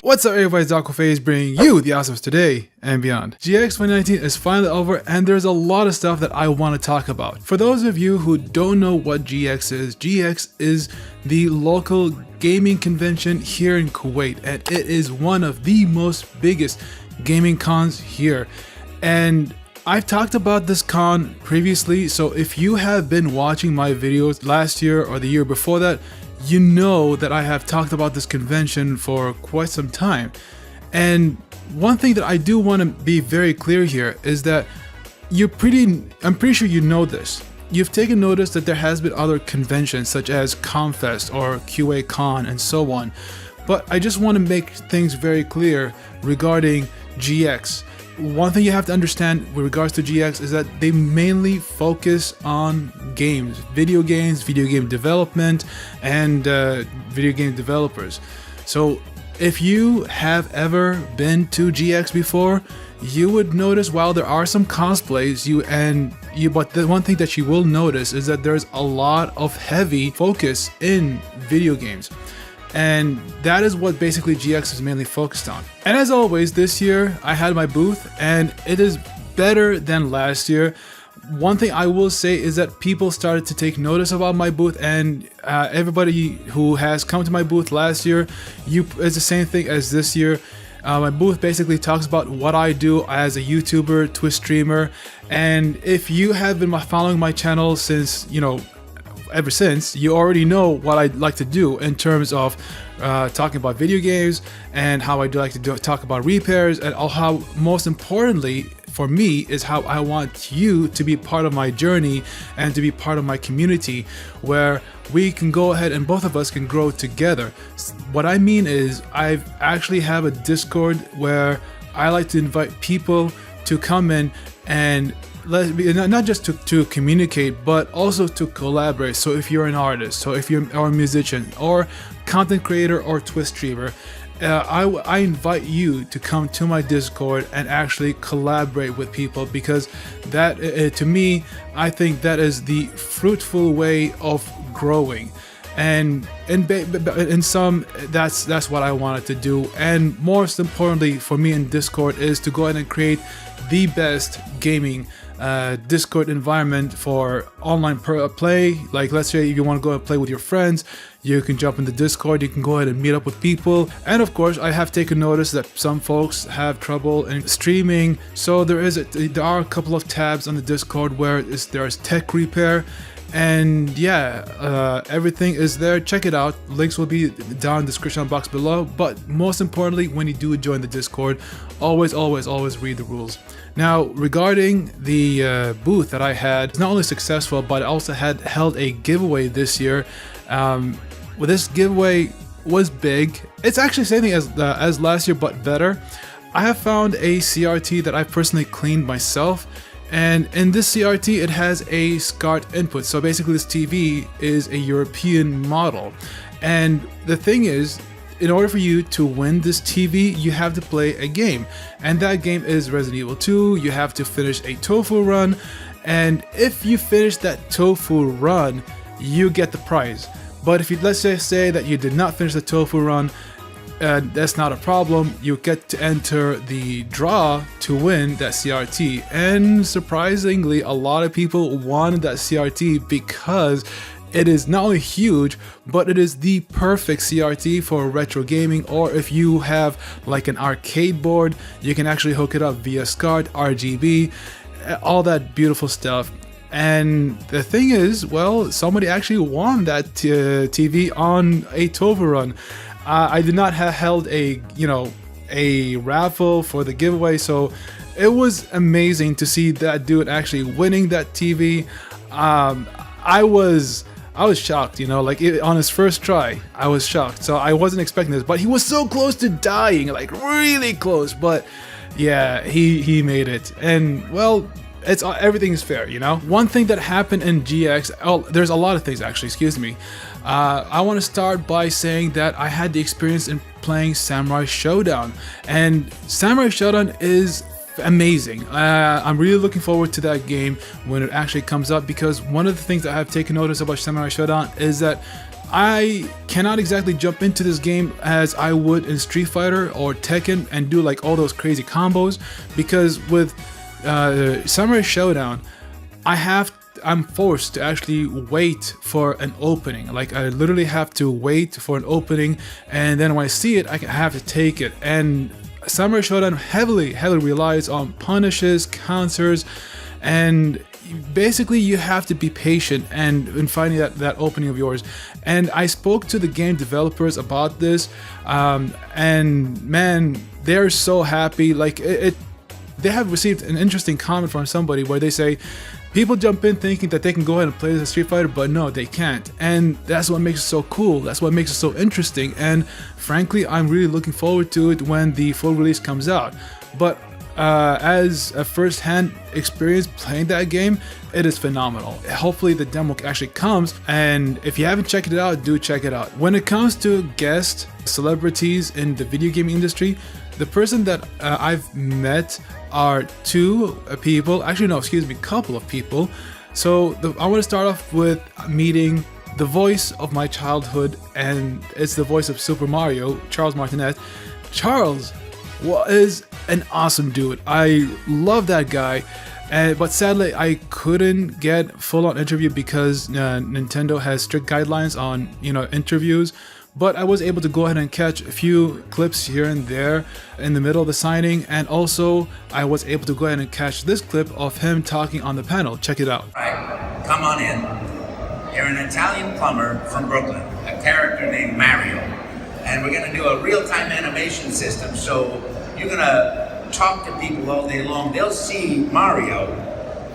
What's up everybody, 𝐒𝐄𝐻 bringing you the awesomes today and beyond. GX 2019 is finally over and there's a lot of stuff that I want to talk about. For those of you who don't know what GX is the local gaming convention here in Kuwait, and it is one of the most biggest gaming cons here. And I've talked about this con previously, so if you have been watching my videos last year or the year before that, you know that I have talked about this convention for quite some time. And one thing that I do want to be very clear here is that I'm pretty sure you know this. You've taken notice that there has been other conventions such as COMFest or QA-Con and so on. But I just want to make things very clear regarding GX. One thing you have to understand with regards to GX is that they mainly focus on games, video game development, and video game developers. So if you have ever been to GX before, you would notice while there are some cosplays, but the one thing that you will notice is that there's a lot of heavy focus in video games. And that is what basically GX is mainly focused on. And as always, this year I had my booth and it is better than last year. One thing I will say is that people started to take notice about my booth, and everybody who has come to my booth last year, it's the same thing as this year. My booth basically talks about what I do as a YouTuber, Twitch streamer, and if you have been following my channel since, ever since, you already know what I like to do in terms of talking about video games and how I do like to talk about repairs, and how most importantly for me is how I want you to be part of my journey and to be part of my community where we can go ahead and both of us can grow together. What I mean is I actually have a Discord where I like to invite people to come in and not just to communicate, but also to collaborate. So if you're an artist, so if you're a musician or content creator or Twitch streamer, I invite you to come to my Discord and actually collaborate with people, because that to me, I think that is the fruitful way of growing. And in some, that's what I wanted to do. And most importantly for me in Discord is to go ahead and create the best gaming Discord environment for online play. Like, let's say if you want to go and play with your friends, you can jump in the Discord, you can go ahead and meet up with people. And of course, I have taken notice that some folks have trouble in streaming, so there are a couple of tabs on the Discord where there's tech repair. And yeah, everything is there. Check it out. Links will be down in the description box below. But most importantly, when you do join the Discord, always read the rules. Now, regarding the booth that I had, it's not only successful, but I also held a giveaway this year. Well, this giveaway was big. It's actually the same thing as last year, but better. I have found a CRT that I personally cleaned myself. And in this CRT, it has a SCART input. So basically this TV is a European model. And the thing is, in order for you to win this TV, you have to play a game. And that game is Resident Evil 2. You have to finish a tofu run. And if you finish that tofu run, you get the prize. But if you, let's just say that you did not finish the tofu run, that's not a problem. You get to enter the draw to win that CRT, and surprisingly a lot of people wanted that CRT because it is not only huge, but it is the perfect CRT for retro gaming. Or if you have like an arcade board, you can actually hook it up via SCART, RGB, all that beautiful stuff. And the thing is, well, somebody actually won that TV on a tofu run. I did not have held a raffle for the giveaway, so it was amazing to see that dude actually winning that TV. I was shocked, on his first try, I was shocked. So I wasn't expecting this, but he was so close to dying, like really close. But yeah, he made it, and well, everything is fair, One thing that happened in GX, there's a lot of things actually, excuse me. I want to start by saying that I had the experience in playing Samurai Showdown, and Samurai Showdown is amazing. I'm really looking forward to that game when it actually comes up, because one of the things that I have taken notice about Samurai Showdown is that I cannot exactly jump into this game as I would in Street Fighter or Tekken and do like all those crazy combos, because with Samurai Showdown, I'm forced to actually wait for an opening. Like I literally have to wait for an opening, and then when I see it, I have to take it. And Samurai Showdown heavily relies on punishes, counters, and basically you have to be patient and in finding that opening of yours. And I spoke to the game developers about this, and man, they're so happy. Like they have received an interesting comment from somebody where they say people jump in thinking that they can go ahead and play this as Street Fighter, but no, they can't. And that's what makes it so cool. That's what makes it so interesting. And frankly, I'm really looking forward to it when the full release comes out. But as a first-hand experience playing that game, it is phenomenal. Hopefully the demo actually comes, and if you haven't checked it out, do check it out. When it comes to guest celebrities in the video game industry, the person that I've met are two people, actually no, excuse me, couple of people. So I want to start off with meeting the voice of my childhood, and it's the voice of Super Mario, Charles Martinet. Charles is an awesome dude. I love that guy, but sadly I couldn't get full-on interview because Nintendo has strict guidelines on interviews. But I was able to go ahead and catch a few clips here and there in the middle of the signing, and also I was able to go ahead and catch this clip of him talking on the panel. Check it out. Right, come on in. You're an Italian plumber from Brooklyn, a character named Mario. And we're gonna do a real-time animation system, so you're gonna talk to people all day long. They'll see Mario,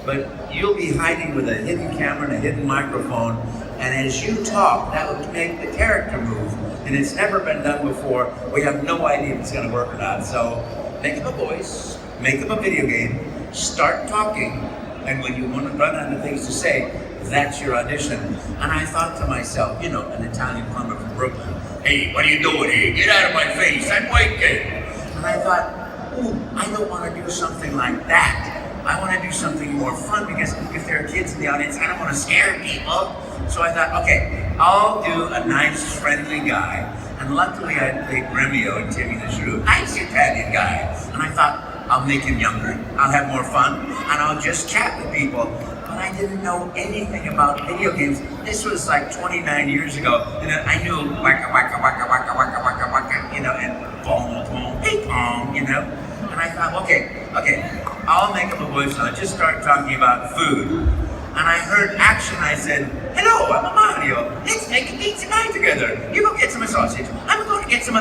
but you'll be hiding with a hidden camera and a hidden microphone, and as you talk, that would make the character move, and it's never been done before. We have no idea if it's gonna work or not, so make up a voice, make up a video game, start talking, and when you want to run out of things to say, that's your audition. And I thought to myself, an Italian plumber from Brooklyn, hey, what are you doing here? Get out of my face, I'm white kid. And I thought, ooh, I don't want to do something like that. I want to do something more fun, because if there are kids in the audience, I don't want to scare people. So I thought, okay, I'll do a nice, friendly guy. And luckily I played Remio in Timmy the Shrew, nice Italian guy. And I thought, I'll make him younger, I'll have more fun, and I'll just chat with people. But I didn't know anything about video games. This was like 29 years ago, and I knew waka waka waka waka waka waka waka, and boom boom ping pong, And I thought, okay, I'll make up a voice and I'll just start talking about food. And I heard action, I said, hello, I'm a Mario. Let's make a pizza pie together. You go get some sausage. I'm going to get some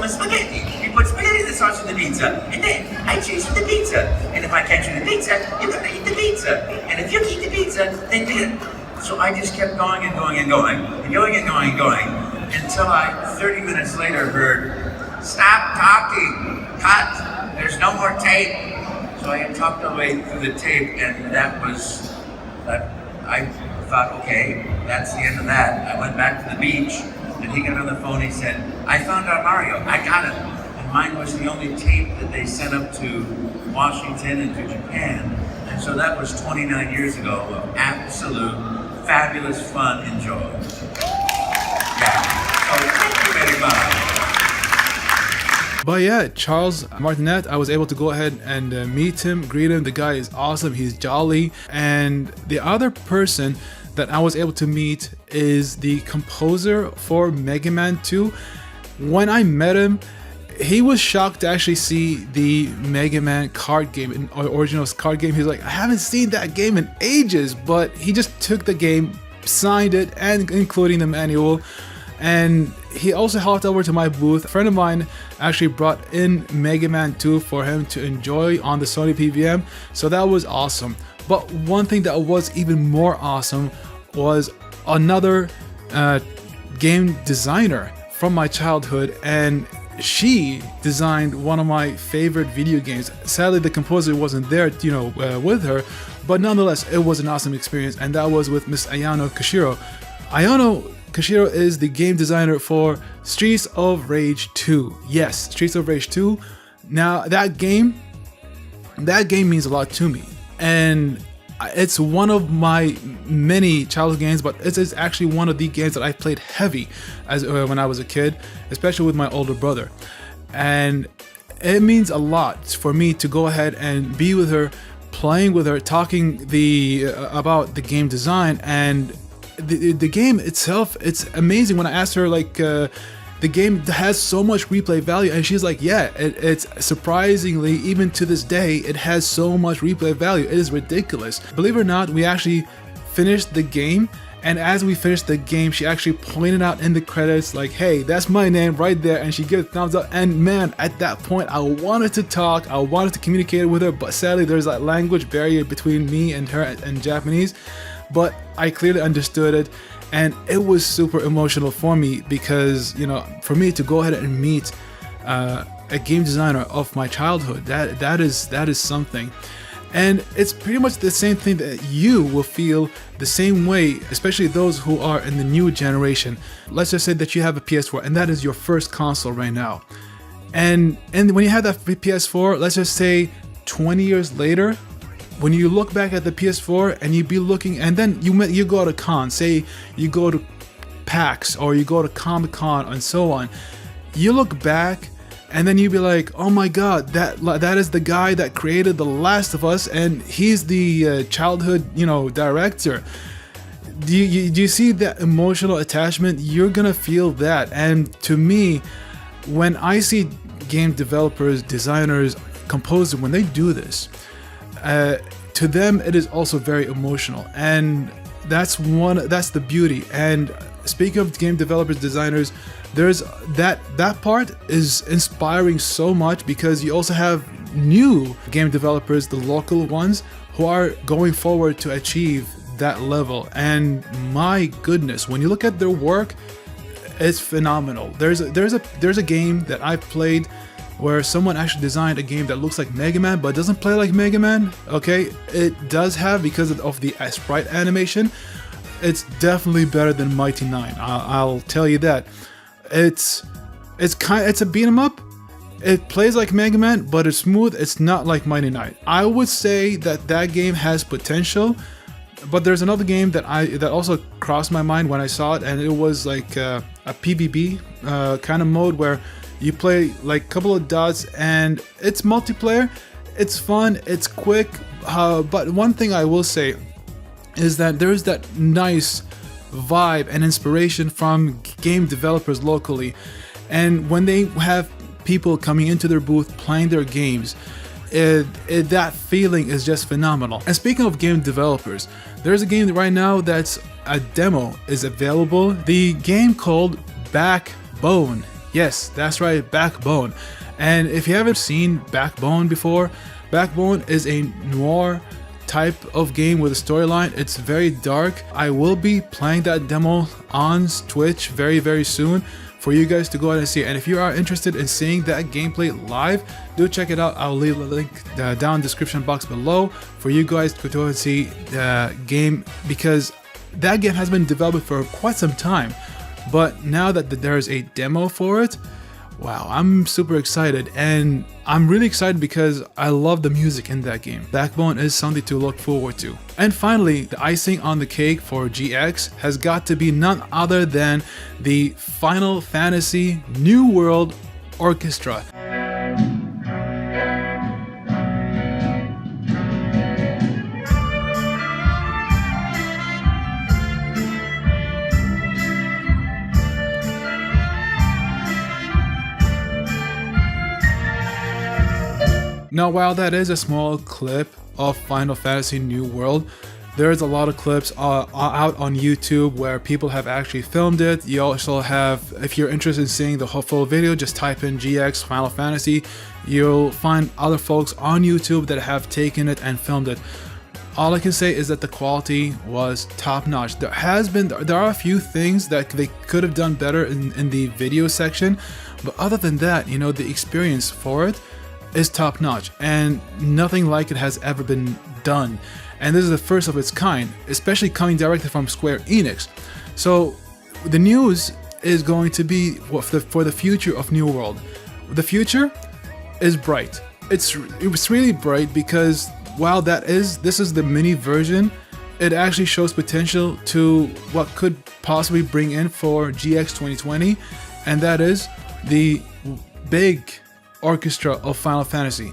spaghetti. You put spaghetti in the sausage in the pizza, and then I chase with the pizza. And if I catch you in the pizza, you're going to eat the pizza. And if you eat the pizza, then good. So I just kept going and going and going, and going and going and going, until I, 30 minutes later, heard, stop talking, cut, there's no more tape. So I had talked all the way through the tape, and I thought, okay, that's the end of that. I went back to the beach, and he got on the phone, he said, I found our Mario, I got it. And mine was the only tape that they sent up to Washington and to Japan. And so that was 29 years ago of absolute, fabulous fun and joy. Yeah, so thank you very much. But yeah, Charles Martinet, I was able to go ahead and meet him, greet him. The guy is awesome, he's jolly. And the other person that I was able to meet is the composer for Megaman 2. When I met him, he was shocked to actually see the Megaman card game, an original card game. He's like, I haven't seen that game in ages, but he just took the game, signed it, and including the manual. And he also helped over to my booth. A friend of mine actually brought in Megaman 2 for him to enjoy on the Sony PVM, so that was awesome. But one thing that was even more awesome was another game designer from my childhood, and she designed one of my favorite video games. Sadly, the composer wasn't there, with her, but nonetheless, it was an awesome experience, and that was with Miss Ayano Koshiro. Ayano Koshiro is the game designer for Streets of Rage 2. Yes, Streets of Rage 2. Now, that game means a lot to me. And It's one of my many childhood games, but it's actually one of the games that I played heavy as when I was a kid, especially with my older brother. And it means a lot for me to go ahead and be with her, playing with her, talking about the game design and the game itself. It's amazing. When I asked her, like, the game has so much replay value, and she's like, yeah, it's surprisingly, even to this day, it has so much replay value. It is ridiculous. Believe it or not, we actually finished the game, and as we finished the game, she actually pointed out in the credits, like, hey, that's my name right there, and she gave a thumbs up. And man, at that point, I wanted to talk, I wanted to communicate with her, but sadly there's that language barrier between me and her in Japanese, but I clearly understood it. And it was super emotional for me because, you know, for me to go ahead and meet a game designer of my childhood, that is something. And it's pretty much the same thing that you will feel the same way, especially those who are in the new generation. Let's just say that you have a PS4 and that is your first console right now. And when you have that PS4, let's just say 20 years later, when you look back at the PS4 and you be looking, and then you go to cons, say you go to PAX or you go to Comic-Con and so on, you look back and then you be like, oh my god, that is the guy that created The Last of Us, and he's the childhood, you know, director. Do you see that emotional attachment? You're gonna feel that. And to me, when I see game developers, designers, composers, when they do this, to them it is also very emotional, and that's the beauty. And speaking of game developers, designers, there's that part is inspiring so much, because you also have new game developers, the local ones, who are going forward to achieve that level. And my goodness, when you look at their work, it's phenomenal. There's a game that I've played where someone actually designed a game that looks like Megaman but doesn't play like Megaman. Okay, it does have, because of the sprite animation, it's definitely better than Mighty 9. I'll tell you that. It's a beat 'em up. It plays like Megaman, but it's smooth. It's not like Mighty 9. I would say that game has potential. But there's another game that also crossed my mind when I saw it, and it was like a PvP kind of mode where you play like a couple of dots, and it's multiplayer. It's fun, it's quick, but one thing I will say is that there's that nice vibe and inspiration from game developers locally, and when they have people coming into their booth playing their games, that feeling is just phenomenal. And speaking of game developers, there's a game right now that's a demo is available. The game called Backbone. Yes, that's right, Backbone. And if you haven't seen Backbone before, Backbone is a noir type of game with a storyline. It's very dark. I will be playing that demo on Twitch very, very soon for you guys to go ahead and see it. And if you are interested in seeing that gameplay live, do check it out. I'll leave a link down in the description box below for you guys to go and see the game, because that game has been developed for quite some time. But now that there's a demo for it, wow, I'm super excited. And I'm really excited because I love the music in that game. Backbone is something to look forward to. And finally, the icing on the cake for GX has got to be none other than the Final Fantasy New World Orchestra. Now, while that is a small clip of Final Fantasy New World, there's a lot of clips out on YouTube where people have actually filmed it. You also have, if you're interested in seeing the whole full video, just type in GX Final Fantasy. You'll find other folks on YouTube that have taken it and filmed it. All I can say is that the quality was top notch. There are a few things that they could have done better in the video section, but other than that, you know, the experience for it is top notch, and nothing like it has ever been done. And this is the first of its kind, especially coming directly from Square Enix. So the news is going to be for the future of New World. The future is bright. It's really bright because while this is the mini version, it actually shows potential to what could possibly bring in for GX 2020, and that is the big orchestra of Final Fantasy.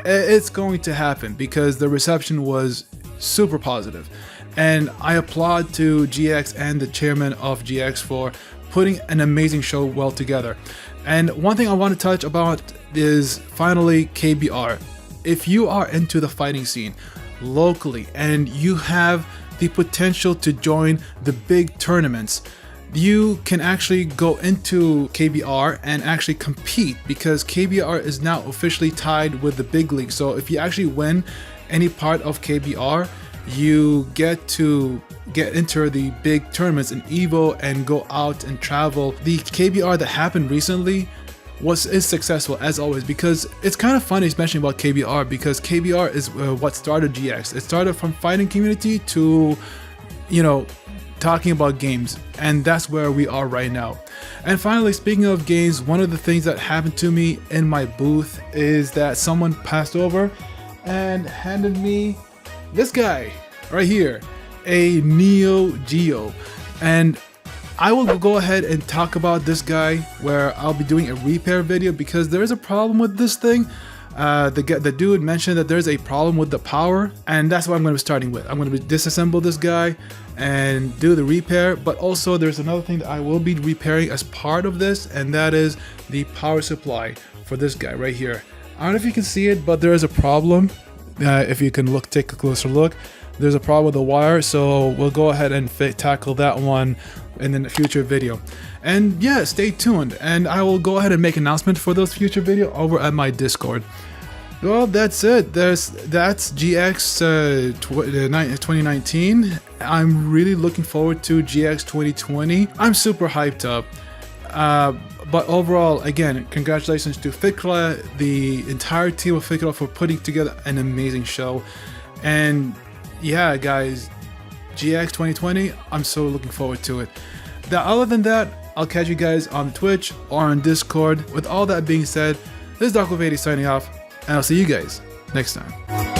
It's going to happen because the reception was super positive, and I applaud to GX and the chairman of GX for putting an amazing show well together. And one thing I want to touch about is finally KBR. If you are into the fighting scene locally and you have the potential to join the big tournaments, you can actually go into KBR and actually compete, because KBR is now officially tied with the big league. So if you actually win any part of KBR, you get to enter the big tournaments in EVO and go out and travel. The KBR that happened recently is successful as always, because it's kind of funny mentioning about KBR, because KBR is what started GX. It started from fighting community to, you know, talking about games, and that's where we are right now. And finally, speaking of games, one of the things that happened to me in my booth is that someone passed over and handed me this guy right here, a 𝐒𝐿𝐤𝐿, and I will go ahead and talk about this guy, where I'll be doing a repair video, because there is a problem with this thing. The dude mentioned that there's a problem with the power, and that's what I'm going to be starting with. I'm going to disassemble this guy and do the repair, but also there's another thing that I will be repairing as part of this, and that is the power supply for this guy right here. I don't know if you can see it, but there is a problem. If you can take a closer look, there's a problem with the wire, so we'll go ahead and tackle that one in the future video. And yeah, stay tuned, and I will go ahead and make an announcement for those future video over at my Discord. Well, that's it. That's GX 2019. I'm really looking forward to GX 2020. I'm super hyped up. But overall, again, congratulations to Fikra, the entire team of Fikra, for putting together an amazing show. And yeah, guys, GX 2020, I'm so looking forward to it. Now, other than that, I'll catch you guys on Twitch or on Discord. With all that being said, this is 𝐒𝐿𝐤𝐻𝐿 signing off, and I'll see you guys next time.